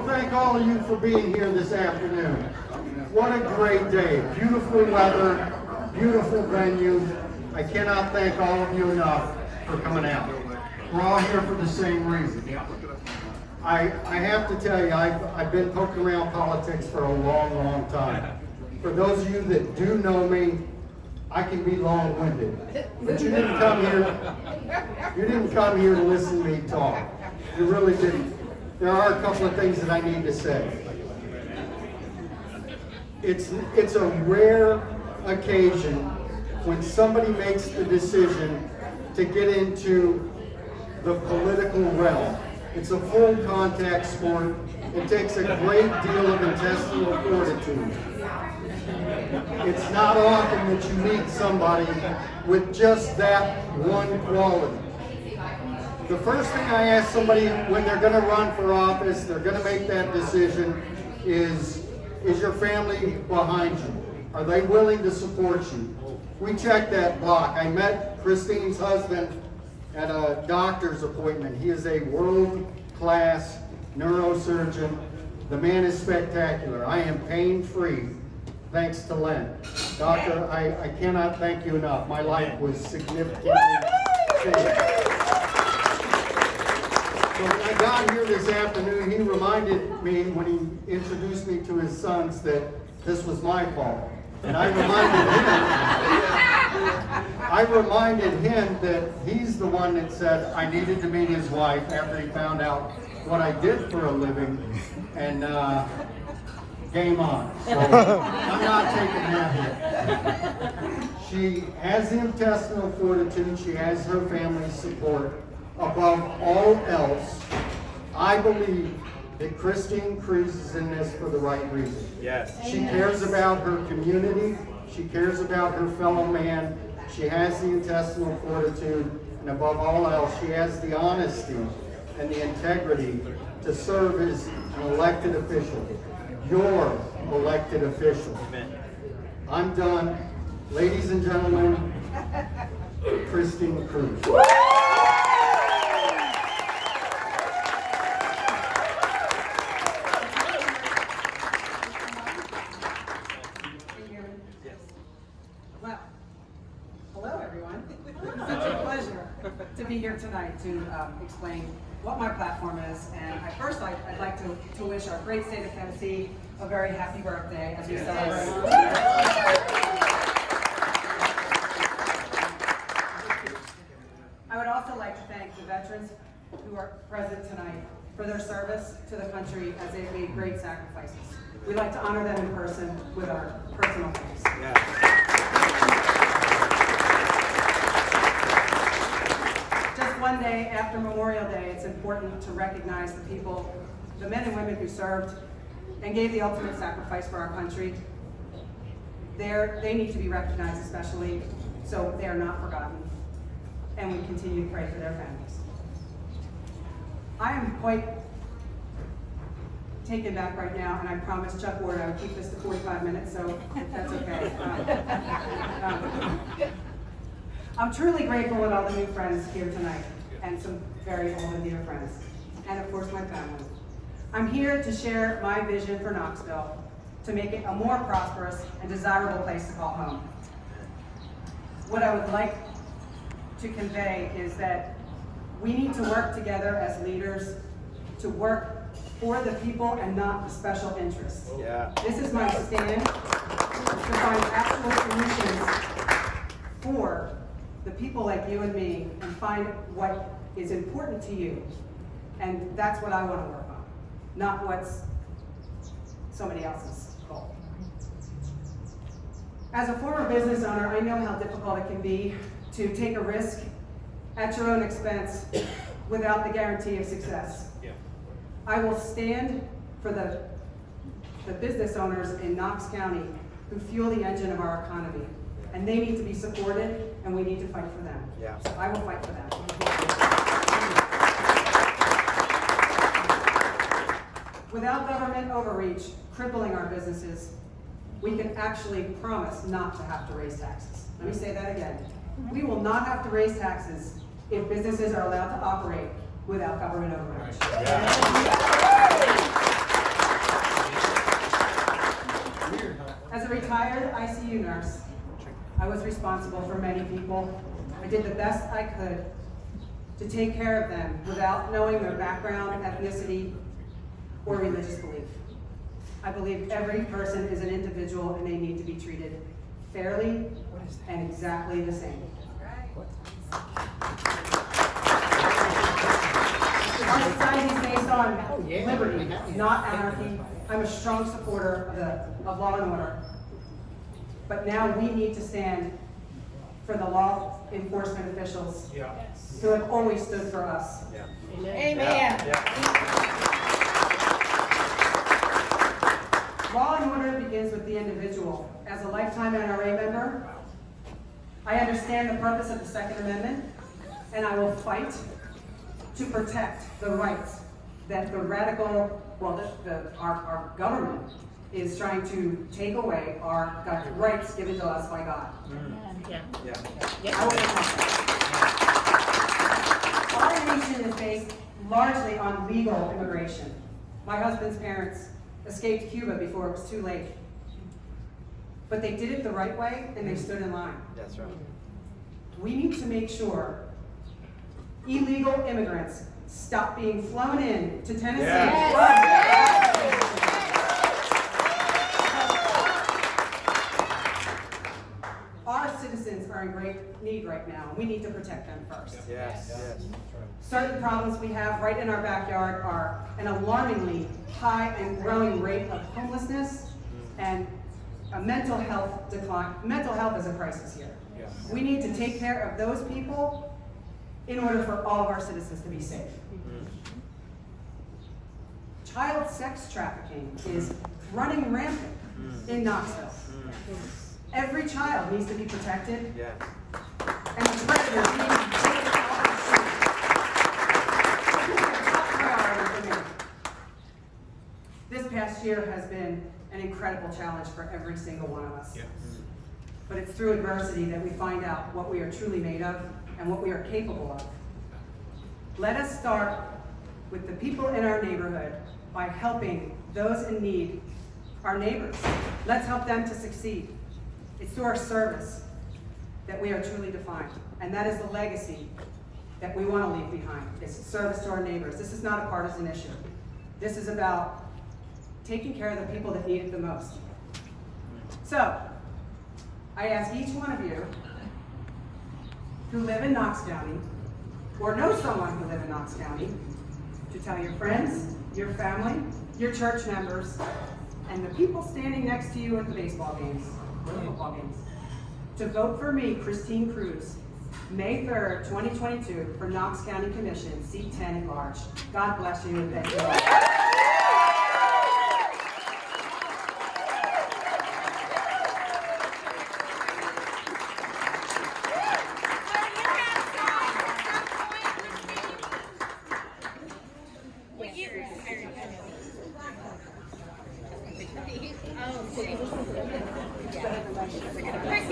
to thank all of you for being here this afternoon. What a great day. Beautiful weather, beautiful venue. I cannot thank all of you enough for coming out. We're all here for the same reason. I have to tell you, I've been poking around politics for a long, long time. For those of you that do know me, I can be long-winded. But you didn't come here to listen to me talk. You really didn't. There are a couple of things that I need to say. It's a rare occasion when somebody makes the decision to get into the political realm. It's a full contact sport. It takes a great deal of intestinal fortitude. It's not often that you meet somebody with just that one quality. The first thing I ask somebody when they're going to run for office, they're going to make that decision, is your family behind you? Are they willing to support you? We checked that block. I met Christine's husband at a doctor's appointment. He is a world-class neurosurgeon. The man is spectacular. I am pain-free, thanks to Len. Doctor, I cannot thank you enough. My life was significantly changed. So when I got here this afternoon, he reminded me, when he introduced me to his sons, that this was my fault. And I reminded him that he's the one that said I needed to meet his wife after he found out what I did for a living, and game on. So I'm not taking that hit. She has the intestinal fortitude, she has her family's support. Above all else, I believe that Christine Cruz is in this for the right reason. Yes. She cares about her community, she cares about her fellow man, she has the intestinal fortitude, and above all else, she has the honesty and the integrity to serve as an elected official. Your elected official. Amen. I'm done. Ladies and gentlemen, Christine Cruz. Well, hello everyone. It's such a pleasure to be here tonight to explain what my platform is. And first I'd like to wish our great state of Tennessee a very happy birthday as we celebrate. I would also like to thank the veterans who are present tonight for their service to the country as they've made great sacrifices. We'd like to honor them in person with our personal thanks. Just one day after Memorial Day, it's important to recognize the people, the men and women who served and gave the ultimate sacrifice for our country. They need to be recognized especially, so they are not forgotten, and we continue to pray for their families. I am quite taken back right now, and I promised Chuck Ward I would keep this to 45 minutes, so if that's okay. I'm truly grateful with all the new friends here tonight, and some very old and dear friends, and of course my family. I'm here to share my vision for Knoxville, to make it a more prosperous and desirable place to call home. What I would like to convey is that we need to work together as leaders to work for the people and not the special interests. This is my stand, to find actual solutions for the people like you and me and find what is important to you. And that's what I want to work on, not what's somebody else's goal. As a former business owner, I know how difficult it can be to take a risk at your own expense without the guarantee of success. I will stand for the business owners in Knox County who fuel the engine of our economy. And they need to be supported, and we need to fight for them. So I will fight for them. Without government overreach crippling our businesses, we can actually promise not to have to raise taxes. Let me say that again. We will not have to raise taxes if businesses are allowed to operate without government overreach. ICU nurse, I was responsible for many people. I did the best I could to take care of them without knowing their background, ethnicity, or religious belief. I believe every person is an individual and they need to be treated fairly and exactly the same. Our society is based on liberty, not anarchy. I'm a strong supporter of law and order. But now we need to stand for the law enforcement officials who have always stood for us. Amen. Law and order begins with the individual. As a lifetime NRA member, I understand the purpose of the Second Amendment, and I will fight to protect the rights that the radical, our government is trying to take away our rights given to us by God. I will protect them. Our nation is based largely on legal immigration. My husband's parents escaped Cuba before it was too late. But they did it the right way, and they stood in line. That's right. We need to make sure illegal immigrants stop being flown in to Tennessee. Our citizens are in great need right now. We need to protect them first. Certain problems we have right in our backyard are an alarmingly high and growing rate of homelessness and a mental health decline. Mental health is a crisis here. We need to take care of those people in order for all of our citizens to be safe. Child sex trafficking is running rampant in Knoxville. Every child needs to be protected, and the predators need to be taken off the street. This is a top priority for me. This past year has been an incredible challenge for every single one of us. But it's through adversity that we find out what we are truly made of and what we are capable of. Let us start with the people in our neighborhood by helping those in need, our neighbors. Let's help them to succeed. It's through our service that we are truly defined. And that is the legacy that we want to leave behind. It's service to our neighbors. This is not a partisan issue. This is about taking care of the people that need it the most. So, I ask each one of you who live in Knox County, or know someone who live in Knox County, to tell your friends, your family, your church members, and the people standing next to you at the baseball games, or the football games, to vote for me, Christine Cruz, May 3rd, 2022, for Knox County Commission, seat 10 at large. God bless you and thank you all.